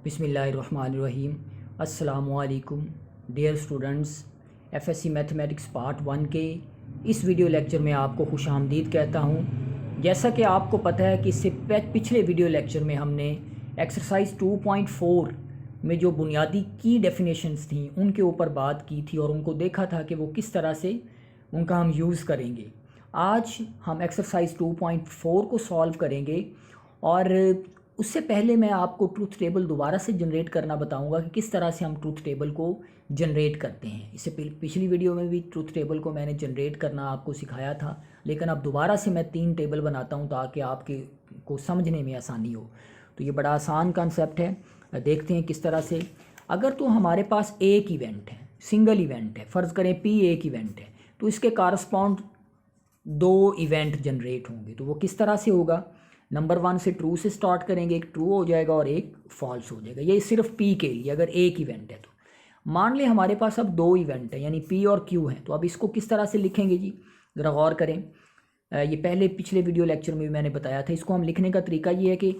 बिस्मिल्लाहिर्रहमानिर्रहीम। अस्सलामुअलैकुम dear students, FSC mathematics part 1 के इस वीडियो लेक्चर में आपको खुशामदीद कहता हूँ। जैसा कि आपको पता है कि इससे पिछले वीडियो लेक्चर में हमने एक्सरसाइज 2.4 में जो बुनियादी की डेफिनेशंस थी उनके ऊपर बात की थी और उनको देखा था कि वो किस तरह से उनका हम यूज़ करेंगे। आज हम एक्सरसाइज 2.4 को सॉल्व करेंगे और उससे पहले मैं आपको ट्रूथ टेबल दोबारा से जनरेट करना बताऊंगा कि किस तरह से हम ट्रूथ टेबल को जनरेट करते हैं। इससे पिछली वीडियो में भी ट्रूथ टेबल को मैंने जनरेट करना आपको सिखाया था, लेकिन अब दोबारा से मैं 3 टेबल बनाता हूं ताकि आपके को समझने में आसानी हो। तो ये बड़ा आसान कॉन्सेप्ट है, देखते हैं किस तरह से। अगर तो हमारे पास एक इवेंट है, सिंगल इवेंट है, फ़र्ज़ करें P एक इवेंट है, तो इसके कारस्पॉन्ड 2 इवेंट जनरेट होंगे। तो वो किस तरह से होगा? नंबर 1 से ट्रू से स्टार्ट करेंगे, एक ट्रू हो जाएगा और एक फॉल्स हो जाएगा। ये सिर्फ P के लिए अगर एक इवेंट है। तो मान लें हमारे पास अब 2 इवेंट है यानी P और Q है, तो अब इसको किस तरह से लिखेंगे जी, ज़रा गौर करें। ये पहले पिछले वीडियो लेक्चर में भी मैंने बताया था। इसको हम लिखने का तरीका ये है कि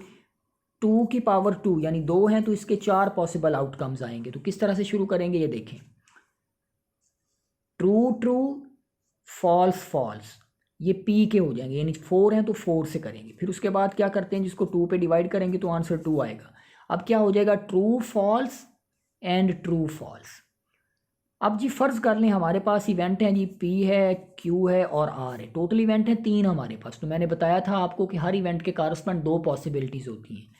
2 की पावर 2 यानी 2 हैं तो इसके 4 पॉसिबल आउटकम्स आएंगे। तो किस तरह से शुरू करेंगे ये देखें, ट्रू ट्रू फॉल्स फॉल्स, ये P के हो जाएंगे, यानी 4 हैं तो 4 से करेंगे। फिर उसके बाद क्या करते हैं, जिसको 2 पे डिवाइड करेंगे तो आंसर 2 आएगा। अब क्या हो जाएगा, true false and true false. अब जी फ़र्ज़ कर लें हमारे पास इवेंट हैं जी, P है, Q है और R है। टोटल इवेंट है 3 हमारे पास। तो मैंने बताया था आपको कि हर इवेंट के कारस्पॉन्ड 2 पॉसिबिलिटीज़ होती हैं।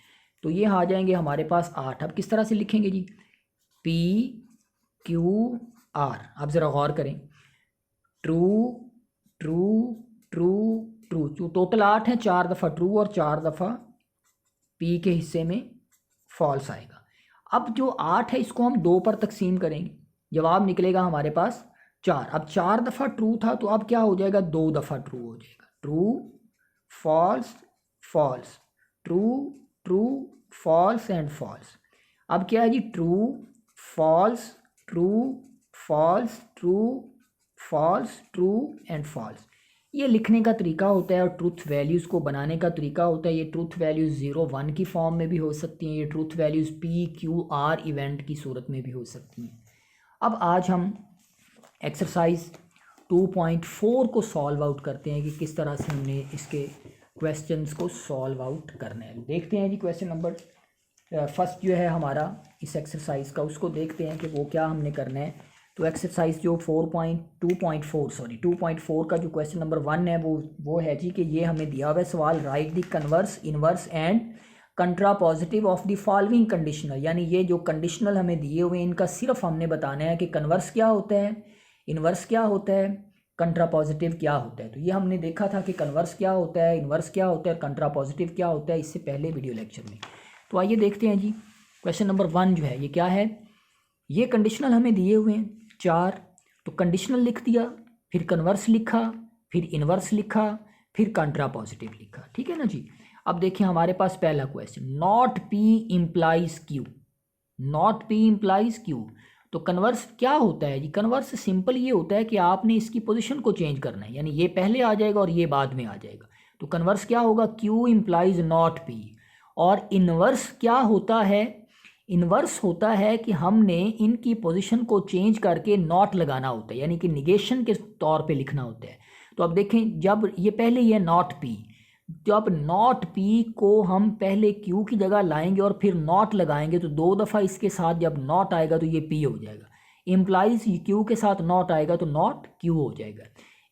तो ये आ जाएंगे हमारे पास 8। अब किस तरह से लिखेंगे जी, P Q R। अब ज़रा गौर करें, ट्रू ट्रू ट्रू ट्रू, जो टोटल 8 है, 4 दफ़ा ट्रू और 4 दफ़ा P के हिस्से में फॉल्स आएगा। अब जो 8 है इसको हम 2 पर तकसीम करेंगे, जवाब निकलेगा हमारे पास 4। अब 4 दफ़ा ट्रू था तो अब क्या हो जाएगा, 2 दफ़ा ट्रू हो जाएगा। True false false, true true false and false. अब क्या है जी, true false true false true false true and false. ये लिखने का तरीका होता है और ट्रूथ वैल्यूज़ को बनाने का तरीका होता है। ये ट्रूथ वैल्यूज़ 0 1 की फॉर्म में भी हो सकती हैं, ये truth values P Q R event की सूरत में भी हो सकती हैं। अब आज हम एक्सरसाइज 2.4 को सॉल्व आउट करते हैं कि किस तरह से हमने इसके क्वेश्चंस को सॉल्व आउट करना है। देखते हैं जी, क्वेश्चन नंबर फर्स्ट जो है हमारा इस एक्सरसाइज का, उसको देखते हैं कि वो क्या हमने करना है। तो एक्सरसाइज जो 2.4 का जो क्वेश्चन नंबर 1 है वो है जी कि ये हमें दिया हुआ है सवाल, right the converse inverse and कंट्रा positive of the following conditional. यानी ये जो कंडीशनल हमें दिए हुए हैं इनका सिर्फ हमने बताना है कि कन्वर्स क्या होता है, इनवर्स क्या होता है, कंट्रा पॉजिटिव क्या होता है। तो ये हमने देखा था कि कन्वर्स क्या होता है, इनवर्स क्या होता है, कंट्रा पॉजिटिव क्या होता है इससे पहले वीडियो लेक्चर में। तो आइए देखते हैं जी, क्वेश्चन नंबर 1 जो है ये क्या है। ये कंडीशनल हमें दिए हुए हैं 4, तो कंडीशनल लिख दिया, फिर कन्वर्स लिखा, फिर इनवर्स लिखा, फिर कंट्रा पॉजिटिव लिखा। ठीक है ना जी। अब देखिए हमारे पास पहला question, not P implies Q, not P implies Q। तो कन्वर्स क्या होता है जी, कन्वर्स सिंपल ये होता है कि आपने इसकी पोजीशन को चेंज करना है, यानी ये पहले आ जाएगा और ये बाद में आ जाएगा। तो कन्वर्स क्या होगा, Q इम्प्लाइज नॉट P। और इनवर्स क्या होता है, इनवर्स होता है कि हमने इनकी पोजीशन को चेंज करके नॉट लगाना होता है, यानी कि निगेशन के तौर पे लिखना होता है। तो अब देखें, जब ये पहले ये नॉट P, जब नॉट P को हम पहले Q की जगह लाएंगे और फिर नॉट लगाएंगे तो 2 दफ़ा इसके साथ जब नॉट आएगा तो ये P हो जाएगा। इम्प्लाइज Q के साथ नॉट आएगा तो नॉट Q हो जाएगा।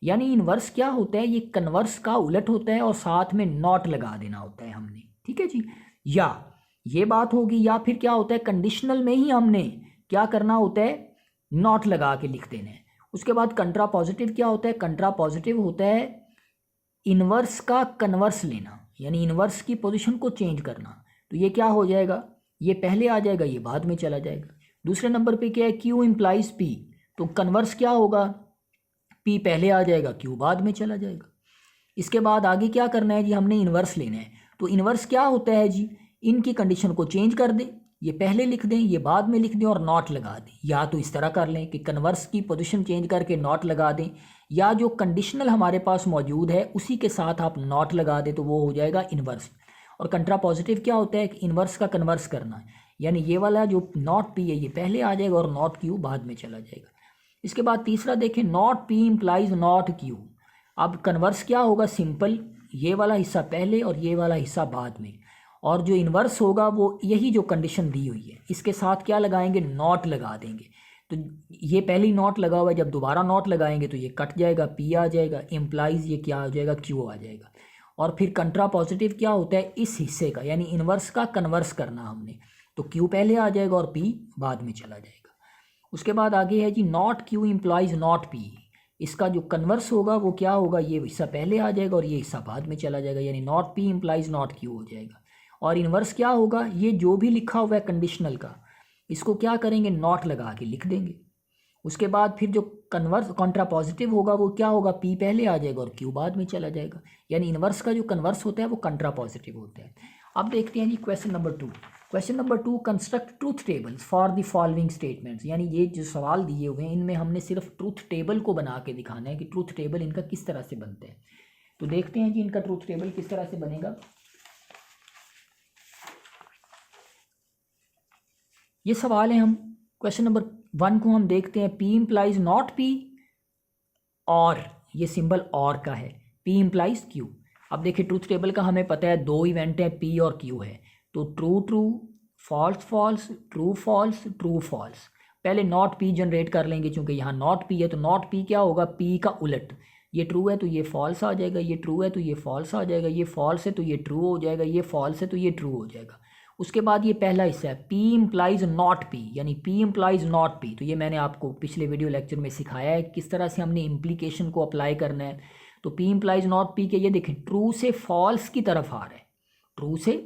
यानी इनवर्स क्या होता है, ये कन्वर्स का उलट होता है और साथ में नॉट लगा देना होता है हमने। ठीक है जी, या ये बात होगी, या फिर क्या होता है कंडीशनल में ही हमने क्या करना होता है, नॉट लगा के लिख देना है। उसके बाद कंट्रा पॉजिटिव क्या होता है, कंट्रा पॉजिटिव होता है इनवर्स का कन्वर्स लेना, यानी इनवर्स की पोजीशन को चेंज करना। तो ये क्या हो जाएगा, ये पहले आ जाएगा, ये बाद में चला जाएगा। दूसरे नंबर पे क्या है, Q इम्प्लाइज P, तो कन्वर्स क्या होगा, P पहले आ जाएगा, Q बाद में चला जाएगा। इसके बाद आगे क्या करना है जी, हमने इनवर्स लेना है। तो इनवर्स क्या होता है जी, इनकी कंडीशन को चेंज कर दें, ये पहले लिख दें, ये बाद में लिख दें और नॉट लगा दें। या तो इस तरह कर लें कि कन्वर्स की पोजीशन चेंज करके नॉट लगा दें, या जो कंडीशनल हमारे पास मौजूद है उसी के साथ आप नॉट लगा दें तो वो हो जाएगा इनवर्स। और कंट्रा पॉजिटिव क्या होता है कि इन्वर्स का कन्वर्स करना है, यानी ये वाला जो नॉट पी है ये पहले आ जाएगा और नॉट क्यू बाद में चला जाएगा। इसके बाद तीसरा देखें, not P implies not Q. अब कन्वर्स क्या होगा, सिंपल, ये वाला हिस्सा पहले और ये वाला हिस्सा बाद में, और जो इन्वर्स होगा वो यही जो कंडीशन दी हुई है इसके साथ क्या लगाएंगे, नॉट लगा देंगे। तो ये पहले ही नॉट लगा हुआ है, जब दोबारा नॉट लगाएंगे तो ये कट जाएगा, पी आ जाएगा, इम्प्लाइज ये क्या आ जाएगा, क्यू आ जाएगा। और फिर कंट्रा पॉजिटिव क्या होता है, इस हिस्से का यानी इन्वर्स का कन्वर्स करना हमने, तो क्यू पहले आ जाएगा और पी बाद में चला जाएगा। उसके बाद आगे है जी, not Q implies not P. इसका जो कन्वर्स होगा वो क्या होगा, ये हिस्सा पहले आ जाएगा और ये हिस्सा बाद में चला जाएगा, यानी not P implies not Q हो जाएगा। और इन्वर्स क्या होगा, ये जो भी लिखा हुआ है कंडीशनल का, इसको क्या करेंगे, नॉट लगा के लिख देंगे। उसके बाद फिर जो कन्वर्स कॉन्ट्रा पॉजिटिव होगा वो क्या होगा, पी पहले आ जाएगा और क्यू बाद में चला जाएगा, यानी इन्वर्स का जो कन्वर्स होता है वो कंट्रा पॉजिटिव होता है। अब देखते हैं जी question number 2। Question number 2, construct truth tables for the following statements. यानी ये जो सवाल दिए हुए हैं इनमें हमने सिर्फ ट्रूथ टेबल को बना के दिखाना है कि ट्रूथ टेबल इनका किस तरह से बनते हैं। तो देखते हैं जी इनका ट्रूथ टेबल किस तरह से बनेगा। ये सवाल है, हम क्वेश्चन नंबर 1 को हम देखते हैं, पी इम्प्लाइज नॉट पी और ये सिंबल और का है, पी इम्प्लाइज क्यू। अब देखिए ट्रूथ टेबल का हमें पता है 2 इवेंट हैं, पी और क्यू है, तो true true, false false, true false, true false. पहले नॉट पी जनरेट कर लेंगे, क्योंकि यहाँ नॉट पी है तो नॉट पी क्या होगा, पी का उलट, ये ट्रू है तो ये फॉल्स आ जाएगा, ये ट्रू है तो ये फॉल्स आ जाएगा, ये फॉल्स है तो ये ट्रू हो जाएगा, ये फॉल्स है तो ये ट्रू हो जाएगा। उसके बाद ये पहला हिस्सा है, पी इम्प्लाइज नॉट पी, यानी पी इम्प्लाइज नॉट पी। तो ये मैंने आपको पिछले वीडियो लेक्चर में सिखाया है किस तरह से हमने इम्प्लीकेशन को अप्लाई करना है। तो पी इम्प्लाइज नॉट पी के ये देखें, ट्रू से फॉल्स की तरफ आ रहा है, ट्रू से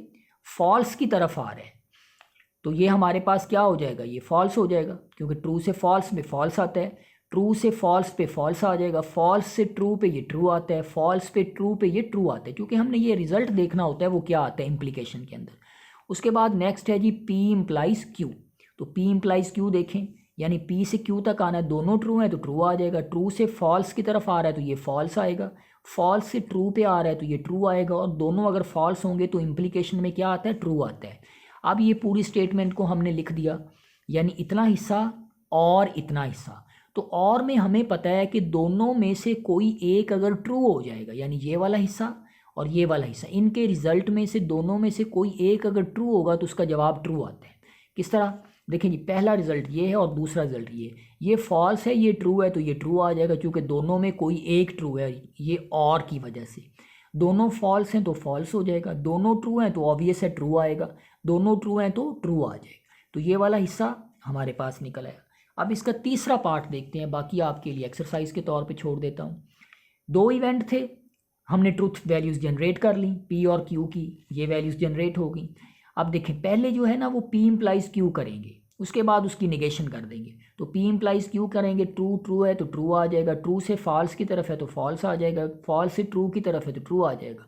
फॉल्स की तरफ आ रहा है, तो ये हमारे पास क्या हो जाएगा, ये फॉल्स हो जाएगा, क्योंकि ट्रू से फॉल्स में फॉल्स आता है, ट्रू से फॉल्स पे फॉल्स आ जाएगा, फॉल्स से ट्रू पे ये ट्रू आता है, फॉल्स पे ट्रू पे ये ट्रू आता है, क्योंकि हमने ये रिजल्ट देखना होता है वो क्या आता है इम्प्लीकेशन के अंदर। उसके बाद नेक्स्ट है जी, पी इम्प्लाइज क्यू। तो पी इम्प्लाइज क्यू देखें, यानी पी से क्यू तक आना है, दोनों ट्रू हैं तो ट्रू आ जाएगा, ट्रू से फॉल्स की तरफ आ रहा है तो ये फॉल्स आएगा, फॉल्स से ट्रू पे आ रहा है तो ये ट्रू आएगा, और दोनों अगर फॉल्स होंगे तो इम्प्लीकेशन में क्या आता है, ट्रू आता है। अब ये पूरी स्टेटमेंट को हमने लिख दिया, यानी इतना हिस्सा और इतना हिस्सा। तो और में हमें पता है कि दोनों में से कोई एक अगर ट्रू हो जाएगा, यानी ये वाला हिस्सा और ये वाला हिस्सा, इनके रिजल्ट में से दोनों में से कोई एक अगर ट्रू होगा तो उसका जवाब ट्रू आता है। किस तरह, देखें जी, पहला रिजल्ट ये है और दूसरा रिजल्ट ये फॉल्स है, ये ट्रू है, तो ये ट्रू आ जाएगा, क्योंकि दोनों में कोई एक ट्रू है, ये और की वजह से। दोनों फॉल्स हैं तो फॉल्स हो जाएगा, दोनों ट्रू हैं तो ऑब्वियस है ट्रू आएगा, दोनों ट्रू हैं तो ट्रू आ जाएगा। तो ये वाला हिस्सा हमारे पास निकल आया। अब इसका तीसरा पार्ट देखते हैं, बाकी आपके लिए एक्सरसाइज के तौर पे छोड़ देता हूँ। 2 इवेंट थे, हमने ट्रूथ वैल्यूज़ जनरेट कर ली, पी और क्यू की, ये वैल्यूज़ जनरेट हो गई। अब देखें, पहले जो है ना वो पी इम्प्लाइज क्यू करेंगे, उसके बाद उसकी निगेशन कर देंगे। तो पी इम्प्लाइज क्यू करेंगे, ट्रू ट्रू है तो ट्रू आ जाएगा, ट्रू से फॉल्स की तरफ है तो फॉल्स आ जाएगा, फॉल्स से ट्रू की तरफ है तो ट्रू आ जाएगा,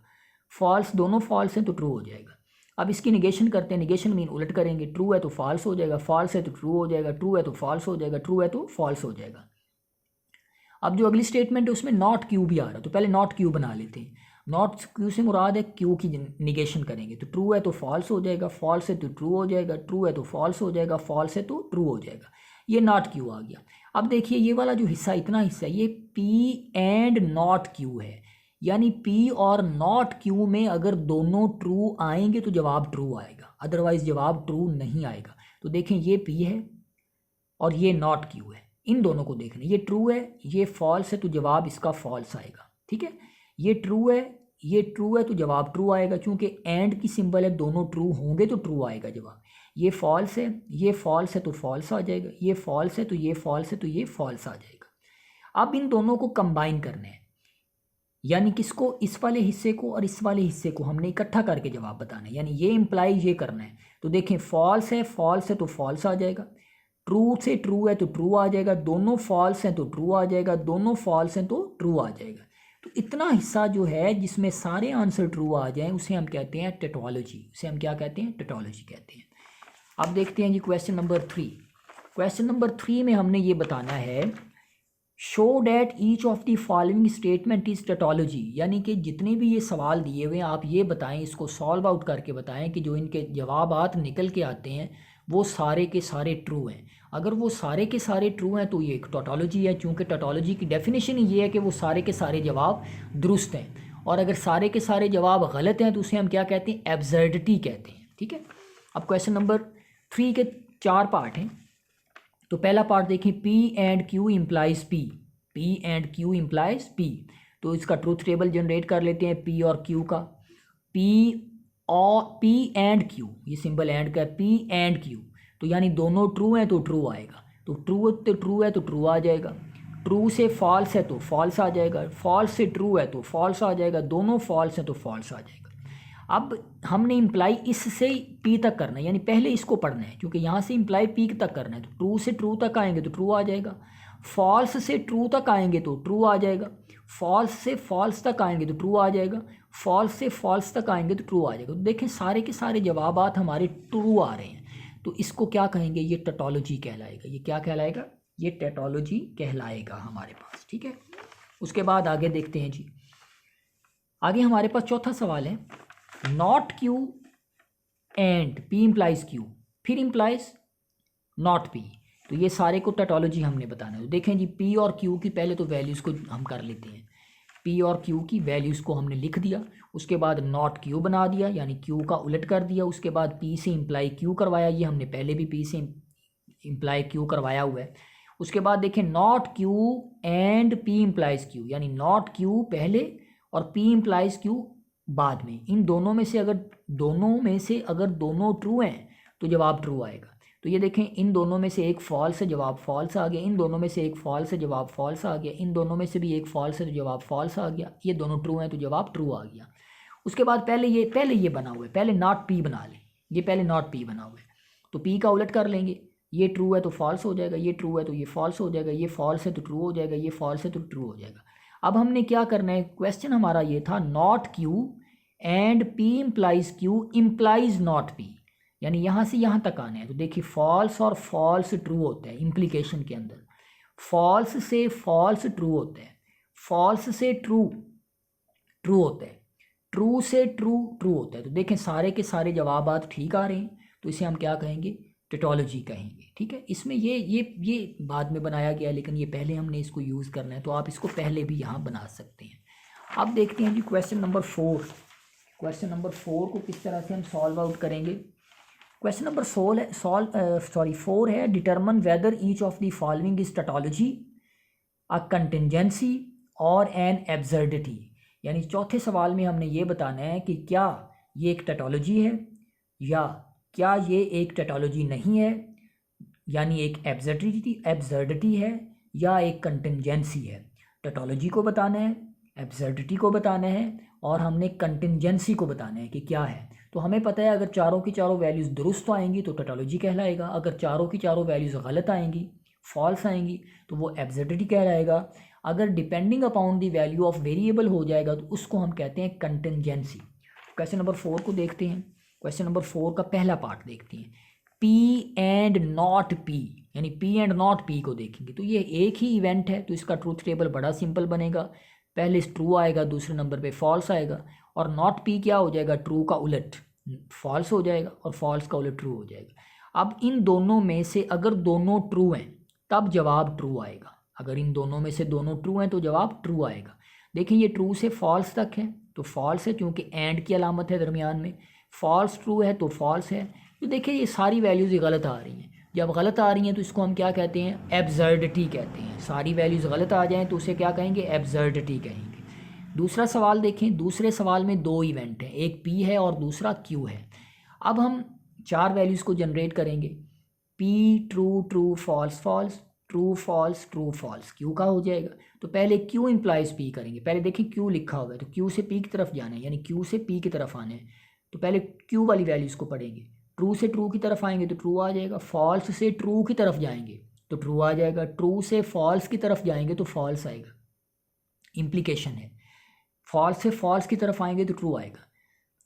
फॉल्स दोनों फॉल्स हैं तो ट्रू हो जाएगा। अब इसकी निगेशन करते हैं, निगेशन मीन उलट करेंगे, ट्रू है तो फॉल्स हो जाएगा, फॉल्स है तो ट्रू हो जाएगा, ट्रू है तो फॉल्स हो जाएगा, ट्रू है तो फॉल्स हो जाएगा। अब जो अगली स्टेटमेंट है उसमें नॉट क्यू भी आ रहा है, तो पहले नॉट क्यू बना लेते हैं। नॉट क्यू से मुराद है क्यू की निगेशन करेंगे, तो ट्रू है तो फॉल्स हो जाएगा, फॉल्स है तो ट्रू हो जाएगा, ट्रू है तो फॉल्स हो जाएगा, फॉल्स है तो ट्रू हो जाएगा। ये नॉट क्यू आ गया। अब देखिए ये वाला जो हिस्सा, इतना हिस्सा, ये पी एंड नॉट क्यू है, यानी पी और नॉट क्यू में अगर दोनों ट्रू आएंगे तो जवाब ट्रू आएगा, अदरवाइज जवाब ट्रू नहीं आएगा। तो देखें ये पी है और ये नॉट क्यू है, इन दोनों को देखना, ये ट्रू है ये फॉल्स है तो जवाब इसका फॉल्स आएगा, ठीक है। ये ट्रू है ये ट्रू है तो जवाब ट्रू आएगा, क्योंकि एंड की सिंबल है, दोनों ट्रू होंगे तो ट्रू आएगा जवाब। ये फॉल्स है ये फॉल्स है तो फॉल्स आ जाएगा, ये फॉल्स है तो ये फॉल्स है तो ये फॉल्स आ जाएगा। अब इन दोनों को कंबाइन करना है, यानी किसको, इस वाले हिस्से को और इस वाले हिस्से को हमने इकट्ठा करके जवाब बताना है, यानी ये इम्प्लाई ये करना है। तो देखें फॉल्स है तो फॉल्स आ जाएगा, ट्रू से ट्रू है तो ट्रू आ जाएगा, दोनों फॉल्स हैं तो ट्रू आ जाएगा, दोनों फॉल्स हैं तो ट्रू आ जाएगा। तो इतना हिस्सा जो है जिसमें सारे आंसर ट्रू आ जाएं उसे हम कहते हैं टेटोलॉजी, उसे हम क्या कहते हैं, टेटोलॉजी कहते हैं। अब देखते हैं जी क्वेश्चन नंबर 3। क्वेश्चन नंबर 3 में हमने ये बताना है, show that each of the following statement is टेटोलॉजी, यानी कि जितने भी ये सवाल दिए हुए हैं आप ये बताएं, इसको सॉल्व आउट करके बताएं कि जो इनके जवाबात निकल के आते हैं वो सारे के सारे ट्रू हैं। अगर वो सारे के सारे ट्रू हैं तो ये एक टोटोलॉजी है, चूँकि टोटोलॉजी की डेफिनेशन ही ये है कि वो सारे के सारे जवाब दुरुस्त हैं। और अगर सारे के सारे जवाब गलत हैं तो उसे हम क्या कहते हैं, एब्सर्डिटी कहते हैं। ठीक है, अब क्वेश्चन नंबर 3 के 4 पार्ट हैं। तो पहला पार्ट देखें, P and Q implies P, P and Q implies P। तो इसका ट्रूथ टेबल जनरेट कर लेते हैं P और Q का। P और P एंड Q, ये सिंबल एंड का है, P एंड Q, तो यानी दोनों ट्रू हैं तो ट्रू आएगा। तो ट्रू है तो ट्रू आ जाएगा, ट्रू से फॉल्स है तो फॉल्स आ जाएगा, फॉल्स से ट्रू है तो फॉल्स आ जाएगा, दोनों फॉल्स हैं तो फॉल्स आ जाएगा। अब हमने इम्प्लाई इससे पी तक करना है, यानी पहले इसको पढ़ना है, क्योंकि यहाँ से इम्प्लाई पी तक करना है। तो ट्रू से ट्रू तक आएंगे तो ट्रू आ जाएगा, फॉल्स से ट्रू तक आएंगे तो ट्रू आ जाएगा, फॉल्स से फॉल्स तक आएंगे तो ट्रू आ जाएगा, फॉल्स से फॉल्स तक आएंगे तो ट्रू आ जाएगा। तो देखें सारे के सारे जवाबात हमारे ट्रू आ रहे हैं, तो इसको क्या कहेंगे, ये टोटोलॉजी कहलाएगा। ये क्या कहलाएगा, ये टोटोलॉजी कहलाएगा हमारे पास। ठीक है, उसके बाद आगे देखते हैं जी। आगे हमारे पास चौथा सवाल है, not Q and P implies Q, फिर इम्प्लाइज नॉट पी। तो ये सारे को टोटोलॉजी हमने बताना है। तो देखें जी, पी और क्यू की पहले तो वैल्यूज़ को हम कर लेते हैं। पी और क्यू की वैल्यूज़ को हमने लिख दिया, उसके बाद नॉट क्यू बना दिया, यानी क्यू का उलट कर दिया, उसके बाद पी से इम्प्लाई क्यू करवाया, ये हमने पहले भी पी से इम्प्लाई क्यू करवाया हुआ है। उसके बाद देखें, not Q and P implies Q, यानी नॉट क्यू पहले और पी इम्प्लाइज क्यू बाद में। इन दोनों में से अगर दोनों ट्रू हैं तो जवाब ट्रू आएगा। तो ये देखें, इन दोनों में से एक फॉल्स है, जवाब फॉल्स आ गया, इन दोनों में से एक फॉल्स है, जवाब फॉल्स आ गया, इन दोनों में से भी एक फॉल्स है तो जवाब फॉल्स आ गया, ये दोनों ट्रू हैं तो जवाब ट्रू आ गया। उसके बाद पहले ये बना हुआ है, पहले नॉट पी बना लें, ये पहले नॉट पी बना हुआ है, तो पी का उलट कर लेंगे, ये ट्रू है तो फॉल्स हो जाएगा, ये ट्रू है तो ये फॉल्स हो जाएगा, ये फॉल्स है तो ट्रू हो जाएगा, ये फॉल्स है तो ट्रू हो जाएगा। अब हमने क्या करना है, क्वेश्चन हमारा ये था, not Q and P implies Q implies not P, यानी यहाँ से यहाँ तक आना है। तो देखिए, फॉल्स और फॉल्स ट्रू होता है इम्प्लीकेशन के अंदर, फॉल्स से फॉल्स ट्रू होता है, फॉल्स से ट्रू ट्रू होता है, ट्रू से ट्रू ट्रू होता है। तो देखें सारे के सारे जवाबात ठीक आ रहे हैं, तो इसे हम क्या कहेंगे, टोटोलॉजी कहेंगे। ठीक है, इसमें ये बाद में बनाया गया, लेकिन ये पहले हमने इसको यूज़ करना है, तो आप इसको पहले भी यहाँ बना सकते हैं। अब देखते हैं जी क्वेश्चन नंबर 4। क्वेश्चन नंबर 4 को किस तरह से हम सॉल्व आउट करेंगे। क्वेश्चन नंबर 4 है, determine whether each of the following is tautology, a contingency और एन एब्सर्डिटी। यानी चौथे सवाल में हमने ये बताना है कि क्या ये एक टोटोलॉजी है या क्या ये एक टोटोलॉजी नहीं है, यानी एक एब्सर्डिटी है या एक कंटिंजेंसी है। टोटोलॉजी को बताना है, एब्सर्डिटी को बताना है और हमने कंटिंजेंसी को बताना है कि क्या है। तो हमें पता है अगर चारों की चारों वैल्यूज़ दुरुस्त आएंगी तो टोटोलॉजी कहलाएगा, अगर चारों की चारों वैल्यूज़ गलत आएंगी, फॉल्स आएंगी, तो वो एब्सर्डिटी कहलाएगा। अगर depending upon the value of variable हो जाएगा तो उसको हम कहते हैं कंटिंजेंसी। क्वेश्चन नंबर 4 को देखते हैं। क्वेश्चन नंबर 4 का पहला पार्ट देखते हैं, पी एंड नॉट पी, यानी पी एंड नॉट पी को देखेंगे तो ये एक ही इवेंट है, तो इसका ट्रूथ टेबल बड़ा सिंपल बनेगा। पहले ट्रू आएगा, दूसरे नंबर पे फॉल्स आएगा, और नॉट पी क्या हो जाएगा, ट्रू का उलट फॉल्स हो जाएगा और फॉल्स का उलट ट्रू हो जाएगा। अब इन दोनों में से अगर दोनों ट्रू हैं तब जवाब ट्रू आएगा, अगर इन दोनों में से दोनों ट्रू हैं तो जवाब ट्रू आएगा। देखिए ये ट्रू से फॉल्स तक है तो फॉल्स है, क्योंकि एंड की अलामत है दरमियान में, फॉल्स ट्रू है तो फॉल्स है। तो देखिए ये सारी वैल्यूज़ गलत आ रही हैं, जब गलत आ रही हैं तो इसको हम क्या कहते हैं, एब्सर्डिटी कहते हैं। सारी वैल्यूज़ गलत आ जाएं तो उसे क्या कहेंगे, एब्सर्डिटी कहेंगे। दूसरा सवाल देखें, दूसरे सवाल में दो इवेंट हैं, एक पी है और दूसरा क्यू है। अब हम चार वैल्यूज़ को जनरेट करेंगे, P true true false false, true false true false, Q का हो जाएगा। तो पहले क्यू इम्प्लाइज पी करेंगे, पहले देखिए क्यू लिखा हुआ है तो क्यू से पी की तरफ जाना है, यानी क्यू से पी की तरफ आना है। तो पहले क्यू वाली वैल्यूज़ को पढ़ेंगे, ट्रू से ट्रू की तरफ आएंगे तो ट्रू आ जाएगा, फॉल्स से ट्रू की तरफ जाएंगे तो ट्रू आ जाएगा, ट्रू से फॉल्स की तरफ जाएंगे तो फॉल्स आएगा, इम्प्लीकेशन है। फॉल्स से फॉल्स की तरफ आएंगे तो ट्रू आएगा।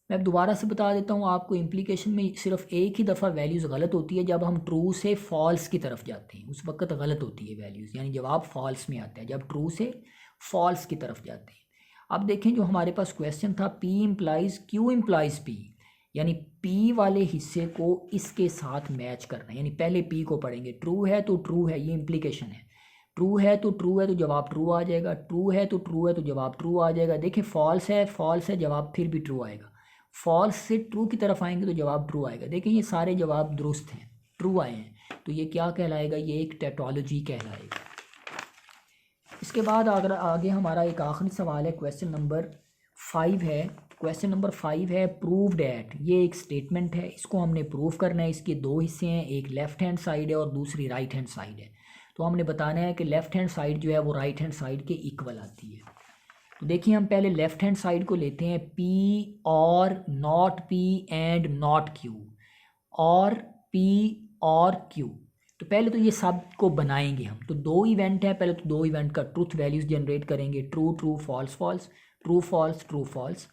मैं अब दोबारा से बता देता हूँ आपको, इम्प्लीकेशन में सिर्फ एक ही दफ़ा वैल्यूज़ गलत होती है, जब हम ट्रू से फॉल्स की तरफ जाते हैं उस वक्त गलत होती है वैल्यूज़, यानी जवाब फॉल्स में आता है जब ट्रू से फॉल्स की तरफ जाते हैं। अब देखें जो हमारे पास क्वेश्चन था, P implies Q implies P, यानी पी वाले हिस्से को इसके साथ मैच करना है, यानी पहले पी को पढ़ेंगे, ट्रू है तो ट्रू है, ये इम्प्लीकेशन है, ट्रू है तो ट्रू है तो जवाब ट्रू आ जाएगा, ट्रू है तो ट्रू है तो जवाब ट्रू आ जाएगा। देखिए फॉल्स है जवाब फिर भी ट्रू आएगा, फॉल्स से ट्रू की तरफ आएंगे तो जवाब ट्रू आएगा। देखिए ये सारे जवाब दुरुस्त हैं, ट्रू आए हैं, तो ये क्या कहलाएगा, ये एक टैटोलॉजी कहलाएगा। इसके बाद अगर आगे हमारा एक आखिरी सवाल है, क्वेश्चन नंबर 5 है। क्वेश्चन नंबर 5 है प्रूव डैट, ये एक स्टेटमेंट है, इसको हमने प्रूव करना है। इसके दो हिस्से हैं, एक लेफ्ट हैंड साइड है और दूसरी राइट हैंड साइड है। तो हमने बताना है कि लेफ्ट हैंड साइड जो है वो राइट हैंड साइड के इक्वल आती है। तो देखिए हम पहले लेफ्ट हैंड साइड को लेते हैं, पी और not P and not Q, और पी और क्यू। तो पहले तो ये सब को बनाएंगे हम, तो दो इवेंट है, पहले तो दो इवेंट का ट्रूथ वैल्यूज जनरेट करेंगे, true true false false, true false true false.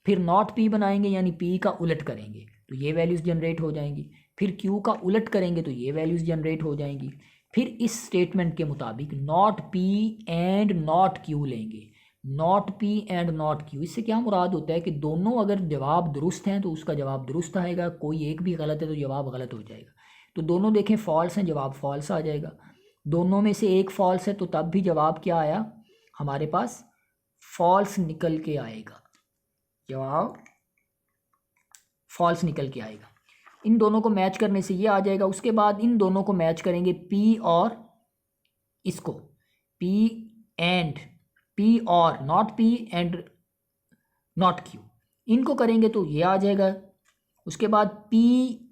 फिर नॉट पी बनाएंगे यानी पी का उलट करेंगे तो ये वैल्यूज जनरेट हो जाएंगी। फिर क्यू का उलट करेंगे तो ये वैल्यूज जनरेट हो जाएंगी। फिर इस स्टेटमेंट के मुताबिक not P and not Q लेंगे, not P and not Q. इससे क्या मुराद होता है कि दोनों अगर जवाब दुरुस्त हैं तो उसका जवाब दुरुस्त आएगा, कोई एक भी गलत है तो जवाब गलत हो जाएगा। तो दोनों देखें फॉल्स हैं, जवाब फॉल्स आ जाएगा। दोनों में से एक फॉल्स है तो तब भी जवाब क्या आया हमारे पास, फॉल्स निकल के आएगा, जवाब फॉल्स निकल के आएगा। इन दोनों को मैच करने से ये आ जाएगा। उसके बाद इन दोनों को मैच करेंगे, पी और इसको, पी और not P and not Q, इनको करेंगे तो ये आ जाएगा। उसके बाद पी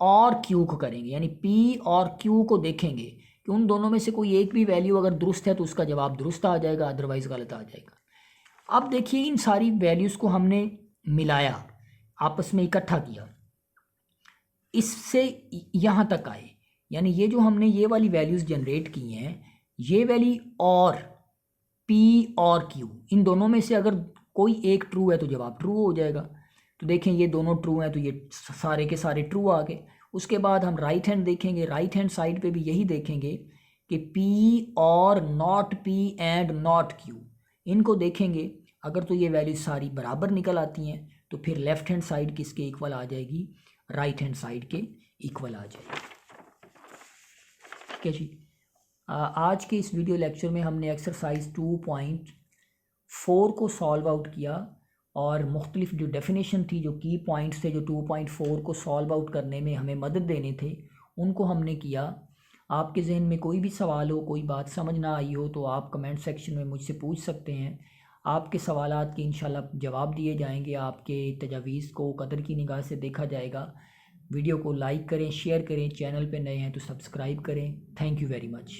और क्यू को करेंगे, यानी पी और क्यू को देखेंगे कि उन दोनों में से कोई एक भी वैल्यू अगर दुरुस्त है तो उसका जवाब दुरुस्त आ जाएगा, अदरवाइज गलत आ जाएगा। अब देखिए इन सारी वैल्यूज़ को हमने मिलाया, आपस में इकट्ठा किया, इससे यहाँ तक आए, यानी ये जो हमने ये वाली वैल्यूज़ जनरेट की हैं, ये वैल्यू और पी और क्यू, इन दोनों में से अगर कोई एक ट्रू है तो जवाब ट्रू हो जाएगा। तो देखें ये दोनों ट्रू हैं तो ये सारे के सारे ट्रू आ गए। उसके बाद हम राइट हैंड देखेंगे, राइट हैंड साइड पे भी यही देखेंगे कि पी और not P and not Q, इनको देखेंगे अगर तो ये वैल्यूज सारी बराबर निकल आती हैं तो फिर लेफ्ट हैंड साइड किसके इक्वल आ जाएगी, राइट हैंड साइड के इक्वल आ जाएगी। ठीक है जी। आज के इस वीडियो लेक्चर में हमने एक्सरसाइज 2.4 को सॉल्व आउट किया और मुख्तलिफ जो डेफिनेशन थी, जो की पॉइंट्स थे जो 2.4 को सॉल्व आउट करने में हमें मदद देने थे, उनको हमने किया। आपके जहन में कोई भी सवाल हो, कोई बात समझ ना आई हो तो आप कमेंट सेक्शन में मुझसे पूछ सकते हैं। आपके सवालात के इंशाल्लाह जवाब दिए जाएंगे, आपके तजावीज़ को कदर की निगाह से देखा जाएगा। वीडियो को लाइक करें, शेयर करें, चैनल पे नए हैं तो सब्सक्राइब करें। Thank you very much.